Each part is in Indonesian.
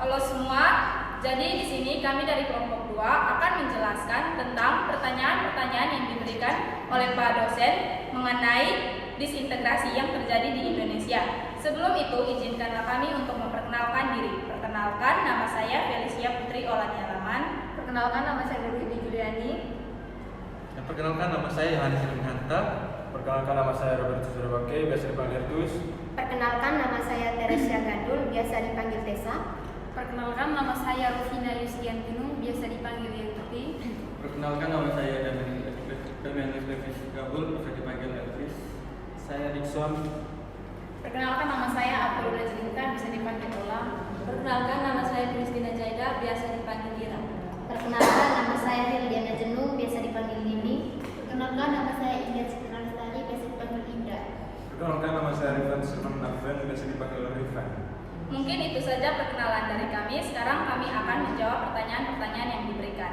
Halo semua, jadi di sini kami dari kelompok 2 akan menjelaskan tentang pertanyaan-pertanyaan yang diberikan oleh Pak dosen mengenai disintegrasi yang terjadi di Indonesia. Sebelum itu, izinkanlah kami untuk memperkenalkan diri. Perkenalkan, nama saya Felicia Putri Olanyalaman. Perkenalkan, nama saya Dewi Juliani. Perkenalkan, nama saya Yohanes Hanta. Perkenalkan, nama saya Robert Susurabake, biasa dipanggil Dus. Perkenalkan, nama saya Teresia Gadul, biasa dipanggil Tessa. Perkenalkan, nama saya Rufina Yustiantinung, biasa dipanggil Yanti. Perkenalkan, nama saya Damian Elvis Gabul, biasa dipanggil Elvis. Saya Dixon. Perkenalkan, nama saya Apollo Najlinta, bisa dipanggil Ola. Perkenalkan, nama saya Kristina Jaida, biasa dipanggil Ira. Perkenalkan, nama saya Hildiana Jenung, biasa dipanggil Nini. Perkenalkan, nama saya Indah Citra Lestari, biasa dipanggil Indah. Perkenalkan, nama saya Rifan Sirman Nafen, biasa dipanggil Rifan. Mungkin itu saja perkenalan dari kami. Sekarang kami akan menjawab pertanyaan-pertanyaan yang diberikan.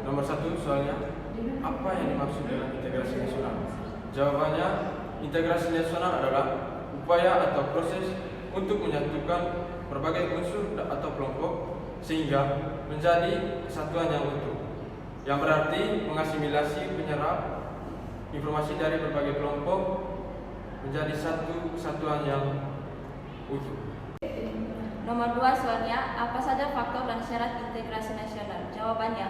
Nomor 1 soalnya, apa yang dimaksud dengan integrasi nasional? Jawabannya, integrasi nasional adalah upaya atau proses untuk menyatukan berbagai unsur atau kelompok sehingga menjadi kesatuan yang utuh, yang berarti mengasimilasi penyerap informasi dari berbagai kelompok menjadi satu kesatuan yang utuh. Nomor 2 soalnya, apa saja faktor dan syarat integrasi nasional? Jawabannya,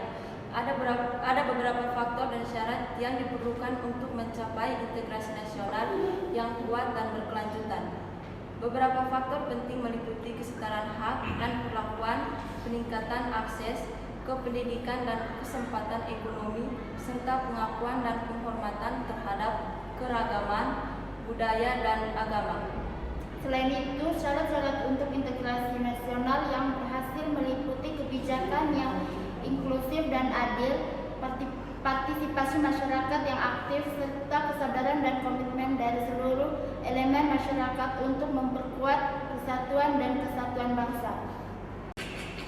ada beberapa faktor dan syarat yang diperlukan untuk mencapai integrasi nasional yang kuat dan berkelanjutan. Beberapa faktor penting meliputi kesetaraan hak dan perlakuan, peningkatan akses ke pendidikan dan kesempatan ekonomi, serta pengakuan dan penghormatan terhadap keragaman budaya dan agama. Selain itu, syarat-syarat untuk integrasi nasional yang berhasil meliputi kebijakan yang inklusif dan adil, partisipasi masyarakat yang aktif, serta kesadaran dan komitmen dari seluruh elemen masyarakat untuk memperkuat persatuan dan kesatuan bangsa.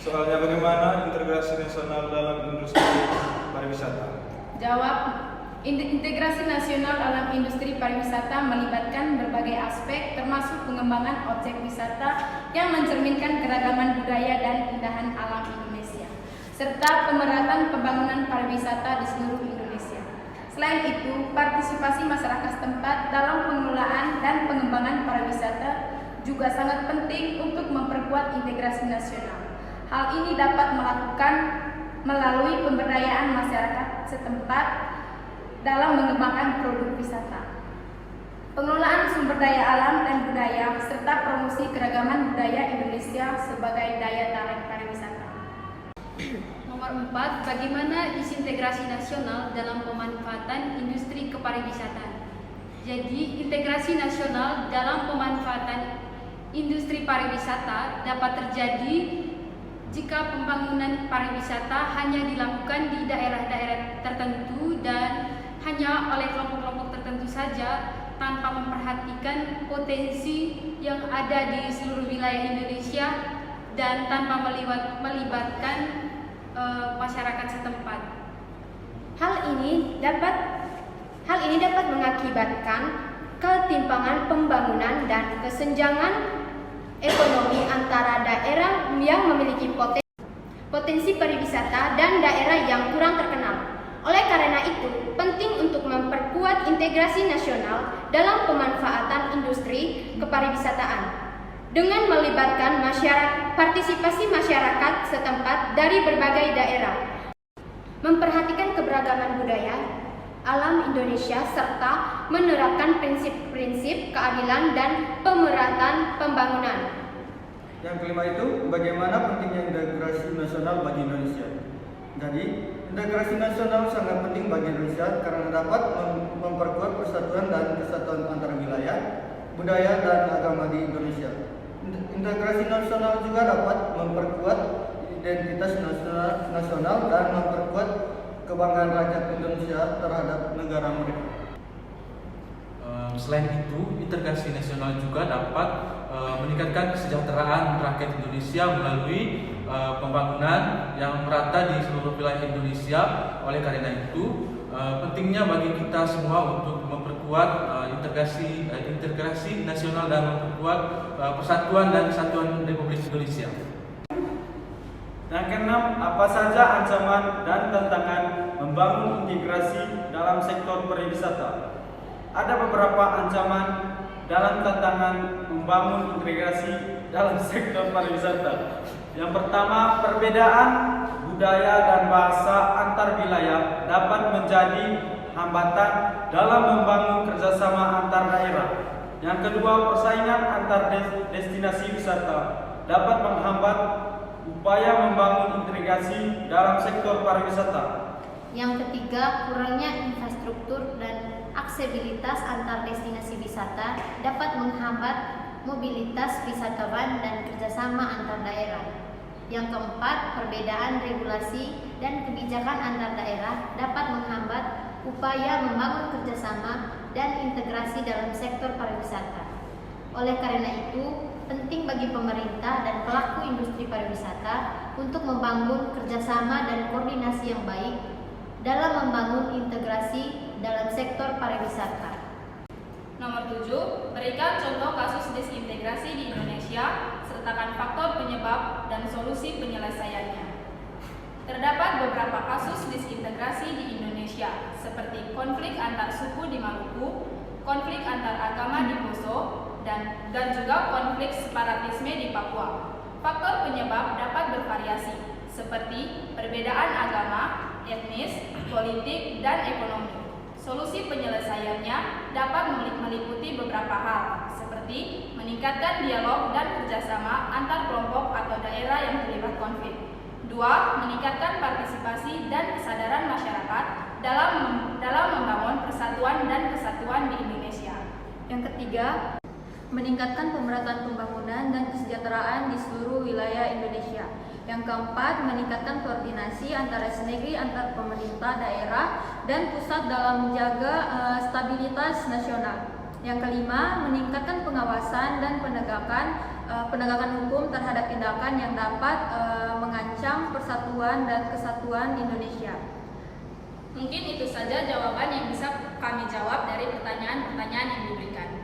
Soalnya, bagaimana integrasi nasional dalam industri pariwisata? Jawab, integrasi nasional dalam industri pariwisata melibatkan berbagai aspek termasuk pengembangan objek wisata yang mencerminkan keragaman budaya dan keindahan alam Indonesia, serta pemerataan pembangunan pariwisata di seluruh Indonesia. Selain itu, partisipasi masyarakat setempat dalam pengelolaan dan pengembangan pariwisata juga sangat penting untuk memperkuat integrasi nasional. Hal ini dapat melakukan melalui pemberdayaan masyarakat setempat dalam mengembangkan produk wisata, pengelolaan sumber daya alam dan budaya, serta promosi keragaman budaya Indonesia sebagai daya tarik pariwisata. Nomor 4, bagaimana disintegrasi nasional dalam pemanfaatan industri kepariwisataan? Jadi, integrasi nasional dalam pemanfaatan industri pariwisata dapat terjadi jika pembangunan pariwisata hanya dilakukan di daerah-daerah tertentu dan hanya oleh kelompok-kelompok tertentu saja tanpa memperhatikan potensi yang ada di seluruh wilayah Indonesia dan tanpa melibatkan masyarakat setempat. Hal ini dapat mengakibatkan ketimpangan pembangunan dan kesenjangan ekonomi antara daerah yang memiliki potensi pariwisata dan daerah yang kurang terkenal. Oleh karena itu, penting untuk memperkuat integrasi nasional dalam pemanfaatan industri kepariwisataan dengan melibatkan partisipasi masyarakat setempat dari berbagai daerah, memperhatikan keberagaman budaya alam Indonesia, serta menerapkan prinsip-prinsip keadilan dan pemerataan pembangunan. Yang kelima itu, bagaimana pentingnya integrasi nasional bagi Indonesia. Jadi, integrasi nasional sangat penting bagi Indonesia karena dapat memperkuat persatuan dan kesatuan antar wilayah, budaya, dan agama di Indonesia. Integrasi nasional juga dapat memperkuat identitas nasional dan memperkuat kebanggaan rakyat Indonesia terhadap negara mereka. Selain itu, integrasi nasional juga dapat meningkatkan kesejahteraan rakyat Indonesia melalui pembangunan yang merata di seluruh wilayah Indonesia. Oleh karena itu, pentingnya bagi kita semua untuk memperkuat integrasi nasional dan memperkuat persatuan dan kesatuan Republik Indonesia. Yang keenam, apa saja ancaman dan tantangan membangun integrasi dalam sektor pariwisata? Ada beberapa ancaman dalam tantangan membangun integrasi dalam sektor pariwisata. Yang pertama, perbedaan budaya dan bahasa antar wilayah dapat menjadi hambatan dalam membangun kerjasama antar daerah. Yang kedua, persaingan antar destinasi wisata dapat menghambat upaya membangun integrasi dalam sektor pariwisata. Yang ketiga, kurangnya infrastruktur dan aksesibilitas antar destinasi wisata dapat menghambat mobilitas wisatawan dan kerjasama antar daerah. Yang keempat, perbedaan regulasi dan kebijakan antar daerah dapat menghambat upaya membangun kerjasama dan integrasi dalam sektor pariwisata. Oleh karena itu, penting bagi pemerintah dan pelaku industri pariwisata untuk membangun kerjasama dan koordinasi yang baik dalam membangun integrasi dalam sektor pariwisata. Nomor 7, berikan contoh kasus disintegrasi di Indonesia, sertakan faktor penyebab dan solusi penyelesaiannya. Terdapat beberapa kasus disintegrasi di Indonesia, seperti konflik antar suku di Maluku, konflik antar agama di Poso, dan juga konflik separatisme di Papua. Faktor penyebab dapat bervariasi, seperti perbedaan agama, etnis, politik, dan ekonomi. Solusi penyelesaiannya dapat meliputi beberapa hal, seperti meningkatkan dialog dan kerjasama antar kelompok atau daerah yang terlibat konflik. 2. Meningkatkan partisipasi dan kesadaran masyarakat dalam membangun persatuan dan kesatuan di Indonesia. Yang ketiga, meningkatkan pemerataan pembangunan dan kesejahteraan di seluruh wilayah Indonesia. Yang keempat, meningkatkan koordinasi antara sinergi antar pemerintah daerah dan pusat dalam menjaga stabilitas nasional. Yang kelima, meningkatkan pengawasan dan penegakan hukum terhadap tindakan yang dapat mengancam persatuan dan kesatuan Indonesia. Mungkin itu saja jawaban yang bisa kami jawab dari pertanyaan-pertanyaan yang diberikan.